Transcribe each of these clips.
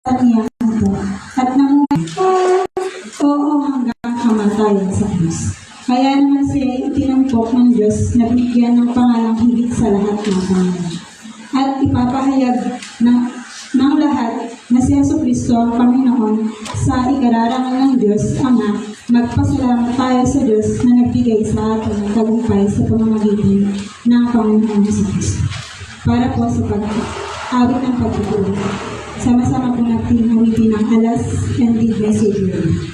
niya po at namuhay oo hanggang kamatayan sa Diyos. Kaya naman siya itinampok ng Diyos na binigyan ng pangalang higit sa lahat ng pangalan. At ipapahayag ng lahat na si Jesucristo ang Panginoon sa ikararangal ng Diyos Ama. Magpasalamat tayo sa Diyos na nagbigay sa atin ng tagumpay sa pamamagitan ng Panginoon Jesucristo. Para po sa pag-awit ng pagpupuli. Sama-sama po natin awitin ng alas and the blessed Lord.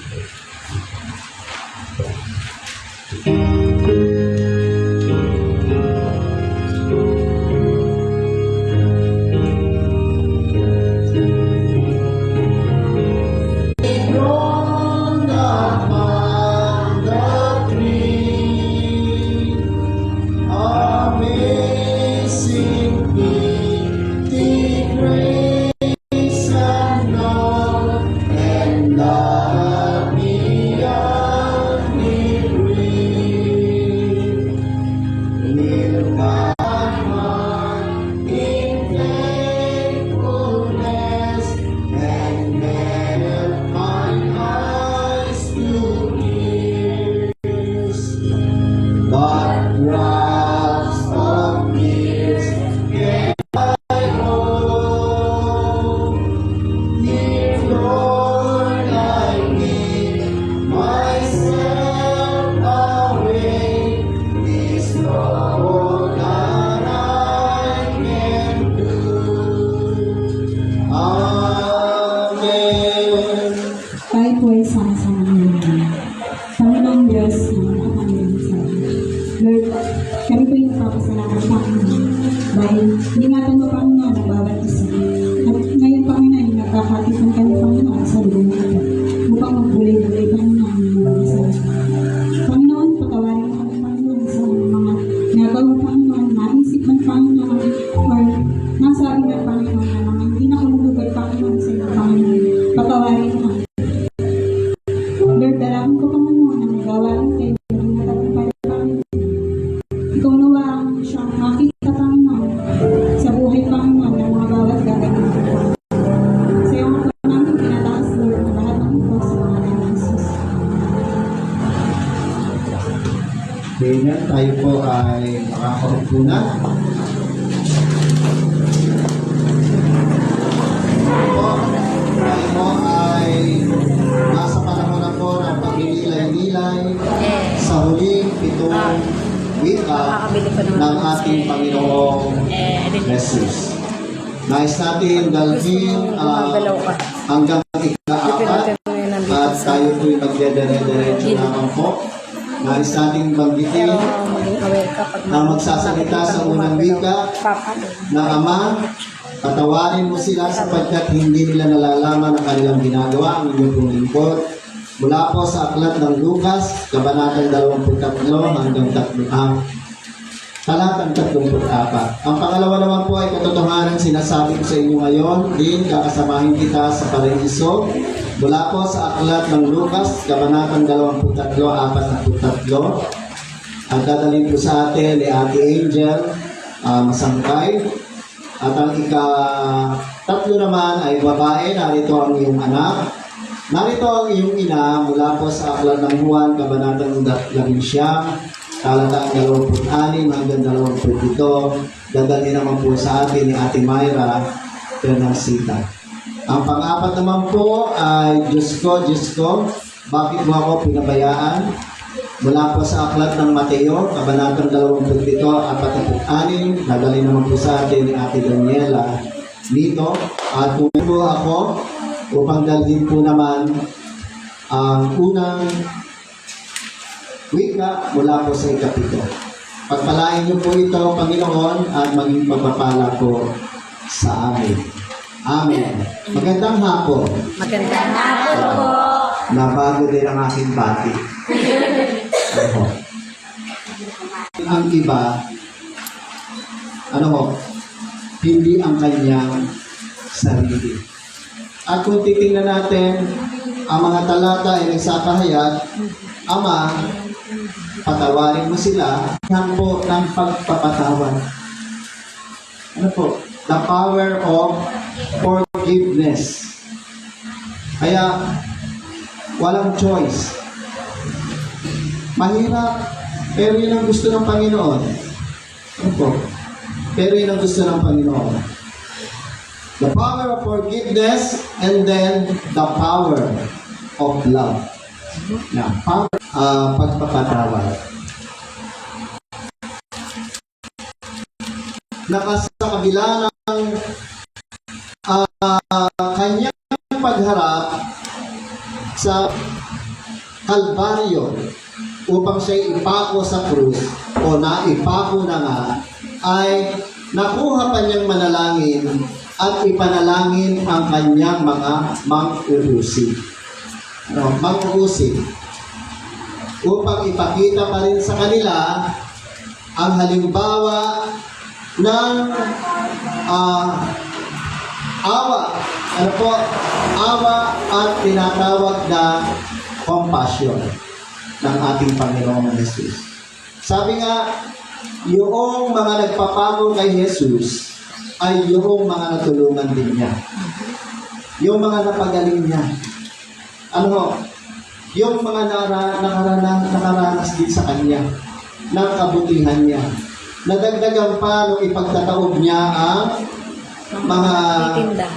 Ganyan, tayo po ay makakaupo na. Tayo po ay nasa panahon na po ng pagnilay-nilay sa huling pitong wika ng ating Panginoong Jesus. Nais natin dalhin hanggang ika-apat at tayo po'y magdedere-derecho naman po. Nais nating banggitin na magsasalita sa unang wika na Ama, patawarin mo sila sapagkat hindi nila nalalaman ang kanilang ginagawa, ang inyong pong lingkod. Mula po sa aklat ng Lucas, kabanatang 23 hanggang talatang 34. Ang pangalawa naman po ay katotohanan sinasabi ko sa inyo ngayon, din kakasamahin kita sa paraiso. Mula po sa aklat ng Lucas, kabanatang 23, 43. Ang dadalhin po sa atin ni Ate Angel Masangkay. At ang ika-3 naman ay babae, narito ang iyong anak. Narito ang iyong ina mula po sa aklat ng Juan, kabanatang 11, talatang 26 hanggang 27. Dadalhin naman po sa atin ni Ate Myra Fernandita. Ang pang-apat naman po ay Diyos ko, bakit mo ako pinabayaan? Mula po sa aklat ng Mateo, kabanatang 27, 46, dadalhin naman po sa atin ni Ate Daniela dito. At kung po ako, upang dalhin po naman ang unang wika mula po sa ikapito. Pagpalain niyo po ito, Panginoon, at maging pagpapala po sa amin. Amen. Magandang hapon. Magandang hapon po. Nabago din ang aking bati. Ang iba, hindi ang kanyang sarili. At kung titingnan natin, ang mga talata ay nagsapahayag, Ama, patawarin mo sila, yan po ng pagpapatawad. Ano po? The power of forgiveness. Kaya, walang choice. Mahirap, pero yun ang gusto ng Panginoon. Ano po? Pero yun ang gusto ng Panginoon. The power of forgiveness and then the power of love. Na, power, pagpapatawad. Sa kabila ng kanyang pagharap sa Kalbaryo upang siya ipako sa krus o naipako na nga, ay nakuha pa niyang manalangin at ipanalangin ang kanyang mga mang-uusi. Mang-uusi. Upang ipakita pa rin sa kanila ang halimbawa ng awa. Ano po? Awa at tinatawag na compassion ng ating Panginoong Jesus. Sabi nga, yung mga nagpapago kay Jesus ay yung mga natulungan din niya. Yung mga napagaling niya. Ano? Yung mga nakaranas din sa kanya ng kabutihan niya. Nadagdagan pa nung ipagtataob niya ang mga Titinda.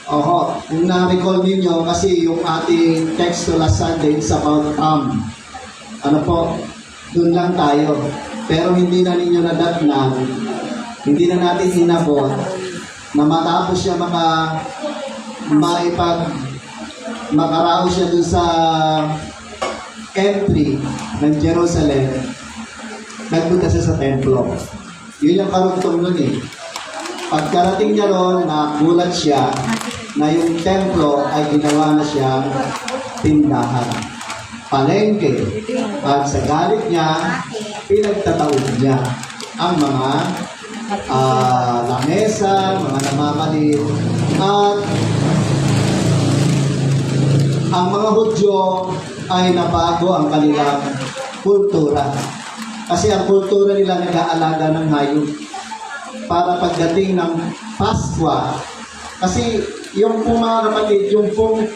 kung na-recall ninyo kasi yung ating text to last Sunday is about ano po, doon lang tayo. Pero hindi na ninyo nadatnan, hindi na natin inabot na matapos siya makaraos siya doon sa entry ng Jerusalem, nagpunta siya sa templo. Yun yung karugtong nun eh. Pagkarating niya ron, nagulat siya na yung templo ay ginawa na siyang tindahan, palengke. At sa galit niya, pinagtataob niya ang mga lamesa, mga namamalit, at ang mga Hudyo ay nabago ang kanilang kultura. Kasi ang kultura nila nag-aalaga ng hayop para pagdating ng Paskwa. Kasi yung pong mga kapatid, yung pong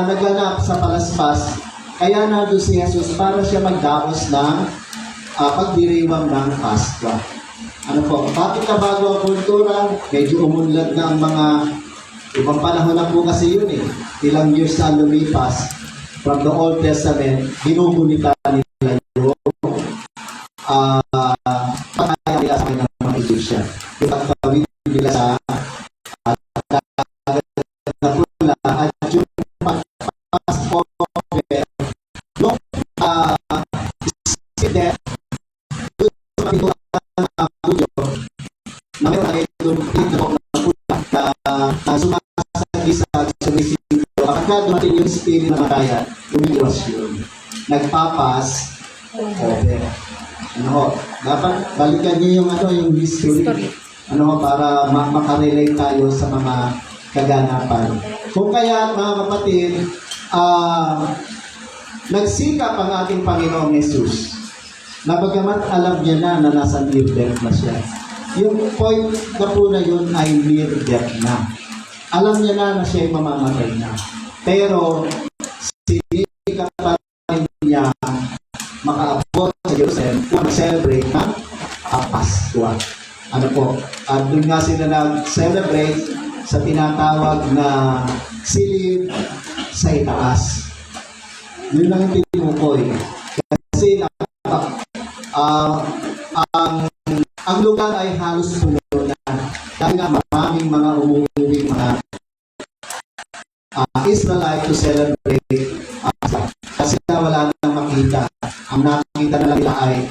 naganap sa palaspas, kaya nandun si Jesus para siya magdaos ng pagdiriwang ng Paskwa. Ano po, bakit nabago ang kultura? Medyo umunlad na ang mga ibang panahon na po kasi yun eh. Ilang years na lumipas from the Old Testament, ginugunita nila yung pagkaya nila sa kanyang mga Egyptian. Yung pagkawin nila sa na pula at yung pag-Passover yung death yung pagkawin ng Hudyo na meron na yung pagkawin ng pula na sumasagi sa sumisipyo. Kapag dumating yung spirit na mataya, umiwas yun. Nagpapas over. Ano, dapat balikan niyo yung history. Ano, para makarelate tayo sa mga kaganapan. Kung kaya, mga kapatid, nagsikap ang ating Panginoong Jesus na bagamat alam niya na nasa near death na siya. Yung point na po na yun ay near death na. Alam niya na siya ay mamamatay na. Pero, sinikap pa rin niya makaabot sa Jerusalem kung mag-celebrate ng Paskwa. Ano po? At doon nga sila nag-celebrate sa tinatawag na silid sa itaas. Yun lang yung tinukoy. Kasi ang lugar ay halos puno na. Dahil nga maraming mga umuwi mga Israelite to celebrate kasi wala nang makita. Ang nakikita na nila ay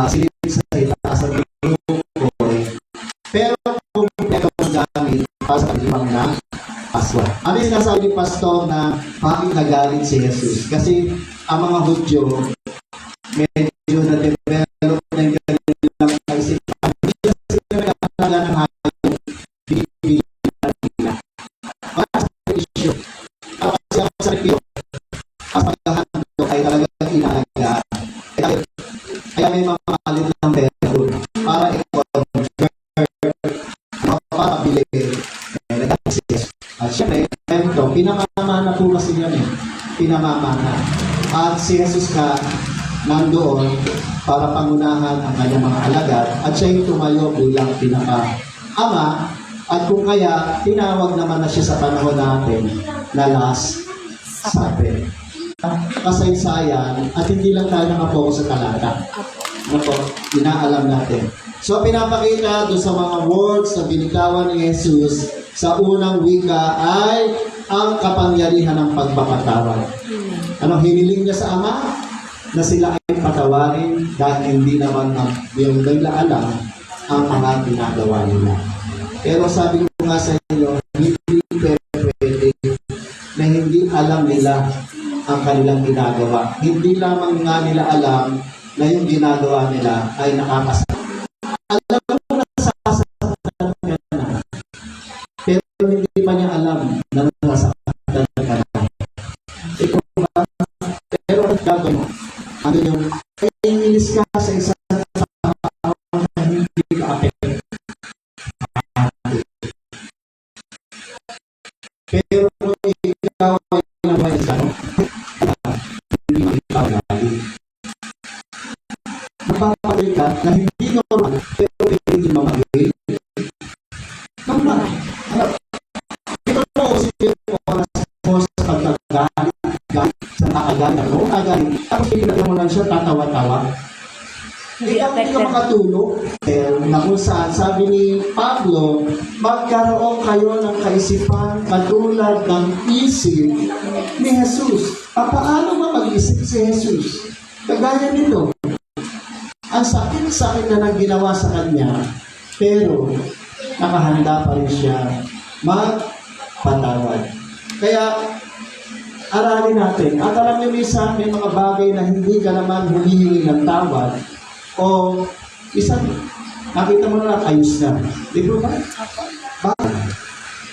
silid sa itaas at tinukoy. Pero kung ito ang gamit para sa limang na Paskwa. Ano yung sinasabi ni Pastor na bakit nagalit si Jesus? Kasi ang mga Hudyo medyo na-develop na yung kanilang kaisipan. Hindi na sila nagkakala ng hayop. Binibili na nila. Para sa issue. Kasi ang sa review, ang pagkahanap ay talagang inaalagaan. Kaya may mga kalit ng pera para para bili. At Siyempre, ito, pinamamana po kasi yan eh. Pinamamana. At si Jesus ka nandoon para pangunahan ang kanyang mga alagad at siya yung tumayo bilang pinaka-ama at kung kaya, tinawag naman na siya sa panahon natin na Last Supper. Kasaysayan at hindi lang tayo nakapokus sa talata. Ano po? Inaalam natin. So, pinapakita doon sa mga words na binitawan ni Jesus sa unang wika ay ang kapangyarihan ng pagpapatawad. Ano, hiniling niya sa Ama na sila ay patawarin dahil hindi naman yung nila alam ang mga ginagawa nila. Pero sabi ko nga sa inyo, hindi pwede na hindi alam nila ang kanilang ginagawa. Hindi lamang nga nila alam na yung ginagawa nila ay nakakasakit. Alam mo na sasaktan ka na. Pero hindi pa niya alam na nasasaktan ka na. Ikaw ba? Pero ang gagawin mo, ano yung inis ka sa isang tao na hindi ka apekto. Pero kung ikaw ay naman isang hindi ikaw lagi. Napapagay ka na hindi normal pero hindi mamagay. Normal. Ito po kasi yung oras mo sa pagkagalit sa nakagalit mo. Tapos pinagyan mo lang siya tatawa-tawa. Ikaw hindi ka makatulog. Na kung saan, sabi ni Pablo, magkaroon kayo ng kaisipan katulad ng isip ni Jesus. Paano mag-isip si Jesus? Kagaya nito. Ang sakit-sakit na nang ginawa sa kanya, pero nakahanda pa rin siya magpatawad. Kaya, aralin natin. At alam niyo minsan, may mga bagay na hindi ka naman humihingi ng tawad o isang nakita mo na ayos na. Di ba? Bakit?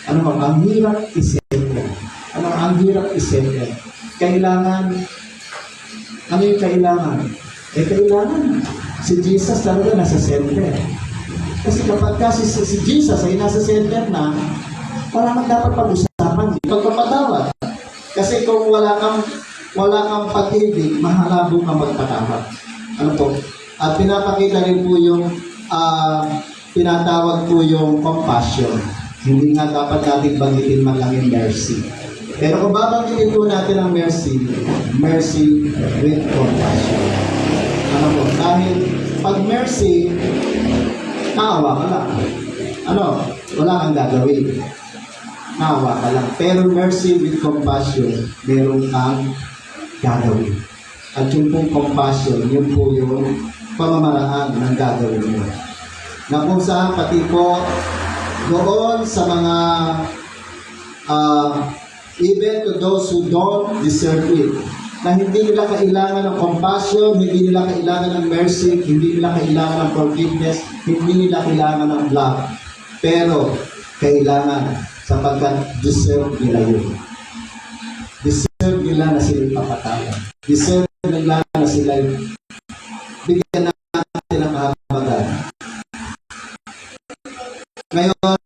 Ano ba? Ang hirap isipin. Ang hirap isipin. Kailangan, ano yung kailangan? Kailangan si Jesus talaga nasa center. Kasi kapag si Jesus ay nasa center na, wala kang dapat pag-usapan. Pagpapatawad. Kasi kung wala kang pag-ibig, mahalabo kang magpatawad. Ano po? At pinapakita rin po yung pinatawag po yung compassion. Hindi nga dapat natin banggitin man lang yung mercy. Pero kung babanggitin po natin ang mercy, mercy with compassion. Ano po? Dahil pag mercy, naawa ka lang. Ano? Wala kang gagawin. Naawa ka lang. Pero mercy with compassion, meron kang gagawin. At yung pong compassion, yun po yung pamamaraan ng gagawin mo. Na kung saan pati po doon sa mga even to those who don't deserve it, na hindi nila kailangan ng compassion, hindi nila kailangan ng mercy, hindi nila kailangan ng forgiveness, hindi nila kailangan ng love. Pero kailangan sapagkat deserve nila yun. Deserve nila na sila papatawad. Deserve nila na sila bigyan natin ng kahabagan. Ngayon,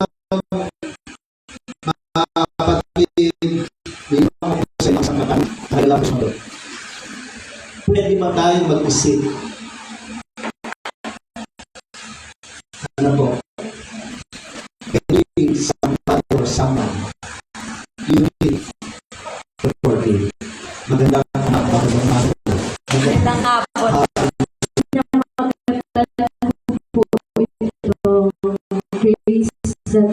kapatid, hindi ako sa isang katang kailangan mo. Pwede ba tayong mag-isip? Ano po? Pwede somebody or someone you need to forgive. Magandang hapon. Magandang hapon. Grace that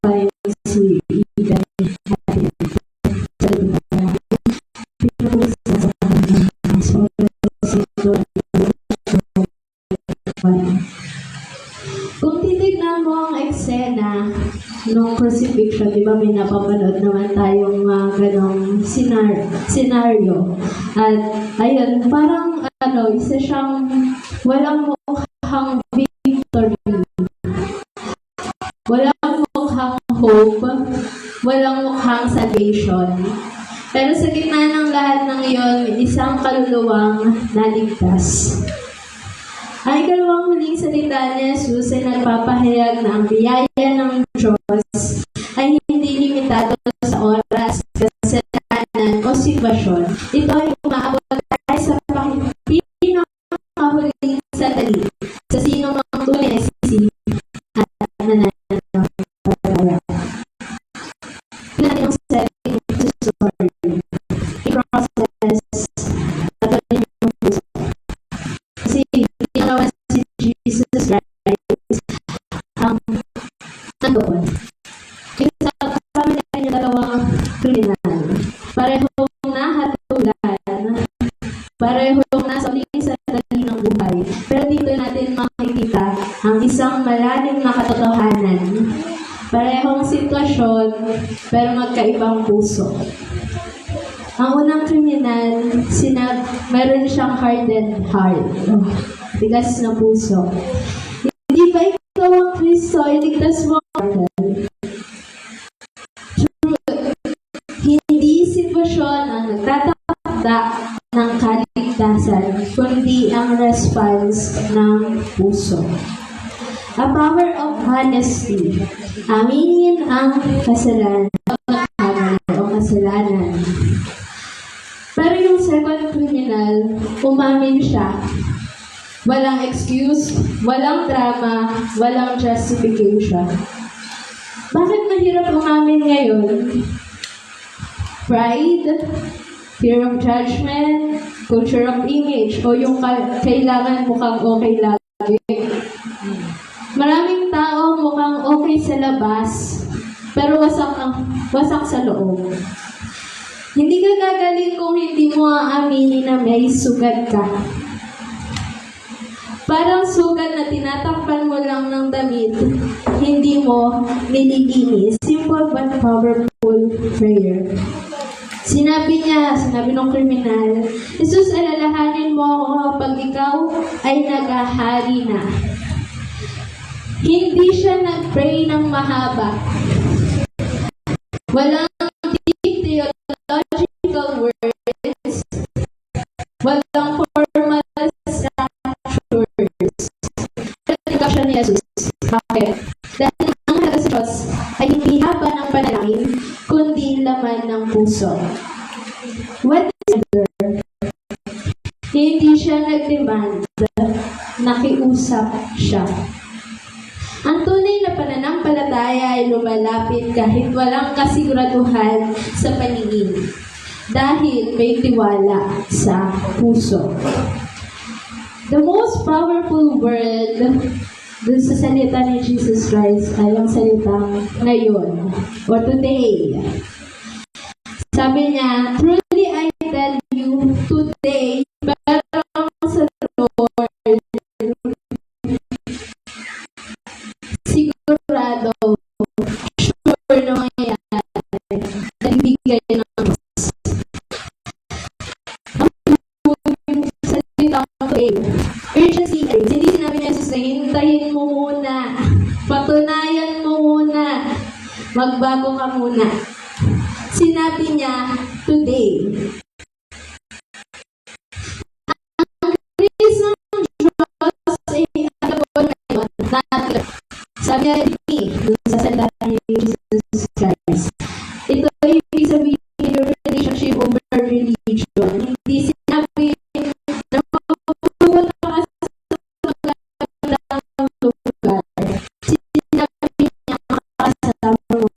finds you even kung titignan mo ang eksena nung crucifixion, di ba may napapanood naman tayong ganong scenario. At ayun, parang isa siyang walang mukhang victory. Walang mukhang hope, walang mukhang salvation. Pero sa gitna ng lahat ng iyon, isang kaluluwang naligtas. Ang ikalawang huling salita ni Jesus ay nagpapahayag na ang biyaya ng Diyos ay hindi limitado sa oras, kasalanan o sitwasyon. Ito ay umaabot tayo sa pinakahuling sandali sa sino mang tunay na sisi at nananampalataya. Natin ang sarili to sorry. I-process at rin yung puso. Kasi ginawa si Jesus Christ ang nandoon. Sabi na yung dalawang kriminal. Parehong nahatulan. Parehong nasa uling sandali ng buhay. Pero dito natin makikita ang isang malalim na katotohanan. Parehong sitwasyon, pero magkaibang puso. Ang unang kriminal, meron siyang hardened heart. Tigas na puso. Hindi ba ikaw ang Kristo, iligtas mo ang hindi sitwasyon ang nagtatakda ng kaligtasan, kundi ang response ng puso. A power of honesty. Aminin ang kasalanan o kasalanan. Pero yung second criminal, umamin siya. Walang excuse, walang drama, walang justification. Bakit mahirap umamin ngayon? Pride, fear of judgment, culture of image, o yung kailangan mukhang okay lagi. Maraming tao mukhang okay sa labas, pero wasak sa loob. Hindi ka gagaling kung hindi mo aaminin na may sugat ka. Parang sugat na tinatakpan mo lang ng damit, hindi mo nililinis. Simple but powerful prayer. Sinabi ng kriminal, Jesus, alalahanin mo ako kapag ikaw ay naghahari na. Hindi siya nag-pray ng mahaba. Walang deep theological words. Walang formal structures. Ikaw siya ni Jesus. Bakit? Dahil ang halaga sa Diyos ay hindi haba ng panalangin, kundi laman ng puso. What is there? Hindi siya nag-demand. Nakiusap siya. Ang tunay na pananampalataya ay lumalapit kahit walang kasiguraduhan sa paningin. Dahil may tiwala sa puso. The most powerful word dun sa salita ni Jesus Christ ay ang salitang ngayon or today. Sabi niya, truly I tell you today, pero sa Lord, sigurado, sure na mangyayari, nagbibigay ng urgency. Hindi sinabi niya sa hintayin mo muna. Patunayan mo muna. Magbago ka muna. Sinabi niya, today. Ang grace ng Diyos ay agawin ngayon. Sabi niya sa salita ni Jesus Christ. Ito ay ibig sabihin yung relationship over religion. Hindi sinabi na mapupunta ka sa magandang lugar. Sinabi niya makakasama mo.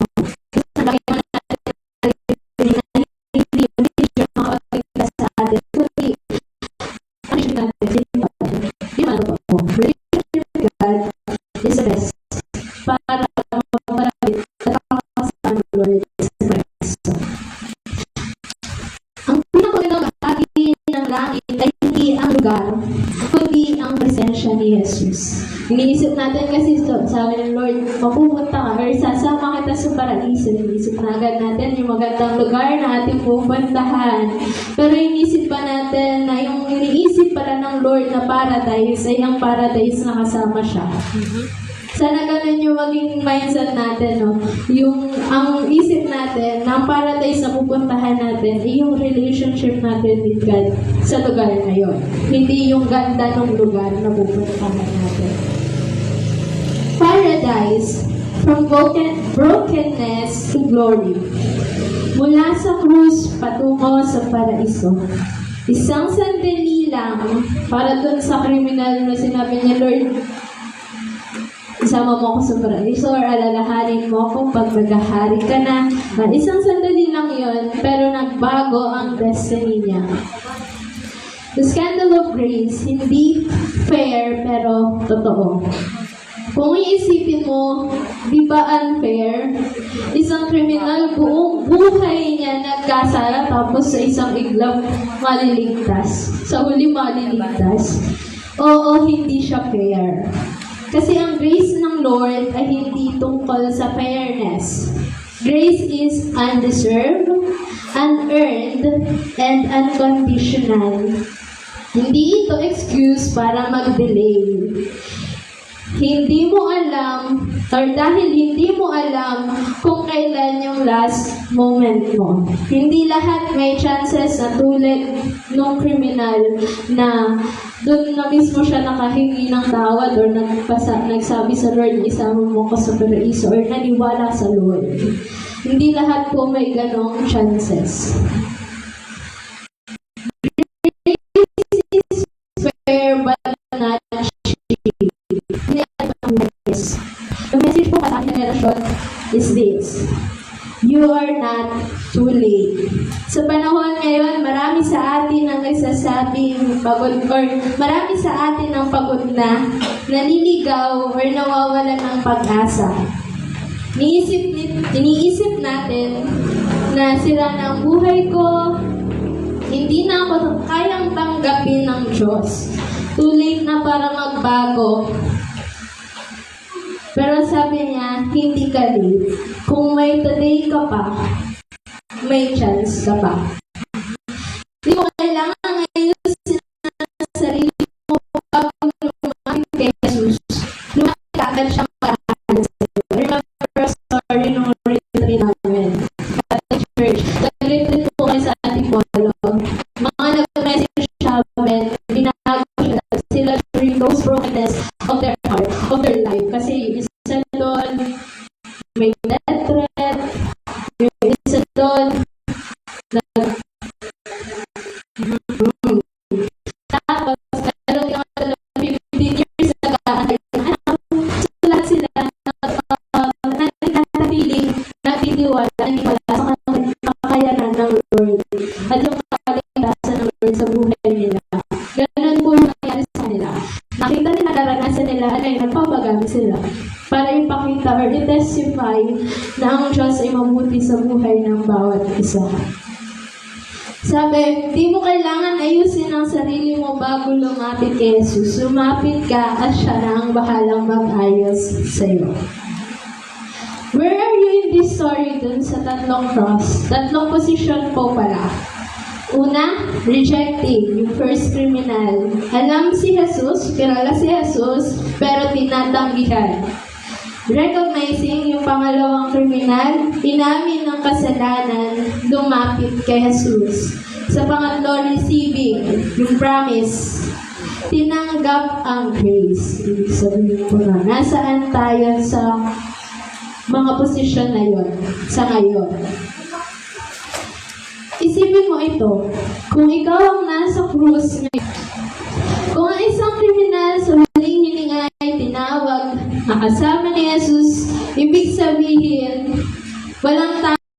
Sabi mo na hindi religion makapagpaglas sa atin. Kundi, ang religion natin, hindi matapos. Relationship with God is the best. Para maparapit at makakasama ng Lord sa Kristo. Ang pinakagandang bahagi ng langit ay hindi ang lugar, kundi ang presensya ni Jesus. Iniisip natin kasi sabi ng Lord, mapupunta ka or sasama kita sa paraiso. Iniisip na agad natin yung magandang lugar na ating pupuntahan. Pero iniisip pa natin na yung iniisip pala ng Lord na paradise ay ang paradise na kasama siya. Sana ganun yung maging mindset natin, no? Yung, ang isip natin, na ang paradise na pupuntahan natin, ay yung relationship natin with God sa lugar na yun. Hindi yung ganda ng lugar na pupuntahan natin. Paradise, from brokenness to glory. Mula sa krus patungo sa paraiso. Isang sandali lang para dun sa kriminal na sinabi niya, Lord, isama mo ako sa paraiso or alalahanin mo ako pag maghahari ka na. Isang sandali lang yon, pero nagbago ang destiny niya. The scandal of grace, hindi fair pero totoo. Kung iisipin mo, di ba unfair? Isang kriminal, buong buhay niya nagkasala tapos sa isang iglap maliligtas. Sa huli maliligtas. Oo, hindi siya fair. Kasi ang grace ng Lord ay hindi tungkol sa fairness. Grace is undeserved, unearned, and unconditional. Hindi ito excuse para mag-delay. Hindi mo alam, or dahil hindi mo alam kung kailan yung last moment mo. Hindi lahat may chances na tulad nung kriminal na doon na mismo siya nakahingi ng tawad or nagsabi sa Lord, isama mo ko sa paraiso or naniwala sa Lord. Hindi lahat po may ganong chances. Grace is fair but not cheap. The message po sa ating generation is this: you are not too late. Sa panahon ngayon, marami sa atin ang nagsasabing pagod or marami sa atin ang pagod na, naliligaw or nawawalan ng pag-asa. Iniisip natin na sira na ang buhay ko, hindi na ako kayang tanggapin ng Diyos. Too late na para magbago. Pero sabi niya, hindi ka late. Kung may today ka pa, may chance ka pa. Hindi mo kailangan ayusin ang sarili mo bago lumapit kay Jesus. Lumapit ka agad siyang pag-aaral sa'yo. Remember a story nung retreat namin. At the church, nag-retreat po kayo sa Antipolo. Mga nag-message sa amin, binago sila during those brokenness of their heart, of their life. Kasi isa doon, may death threat, yung isa doon, tapos, meron yung 15 years nag-aaral na so lahat sila nagtatapiling, nagtitiwala, nagtiwala sa kakayanan ng Lord at yung kaligtasan ng Lord sa buhay nila. Ganun po yung nangyari sa kanila. Nakita nila, naranasan nila, nagpapagamit sila para ipakita or i-testify na ang Diyos ay mabuti sa buhay ng bawat isa. Sabi, di mo kailangan ayusin ang sarili mo bago lumapit kay Jesus. Lumapit ka at siya na ang bahalang mag-ayos sa iyo. Where are you in this story dun sa tatlong cross? Tatlong position po pala. Una, rejecting, yung first criminal. Alam si Jesus, kilala si Jesus, pero tinatanggihan. Recognizing yung pangalawang kriminal, inamin ng kasalanan, lumapit kay Jesus. Sa pangatlo, receiving, yung promise, tinanggap ang grace. Ibig sabihin ko na, nasaan tayo sa mga posisyon na yon sa ngayon. Isipin mo ito, kung ikaw ang nasa krus ngayon, kung ang isang kriminal sa huling hininga ay tinawag, nakasama ni Jesus, ibig sabihin, walang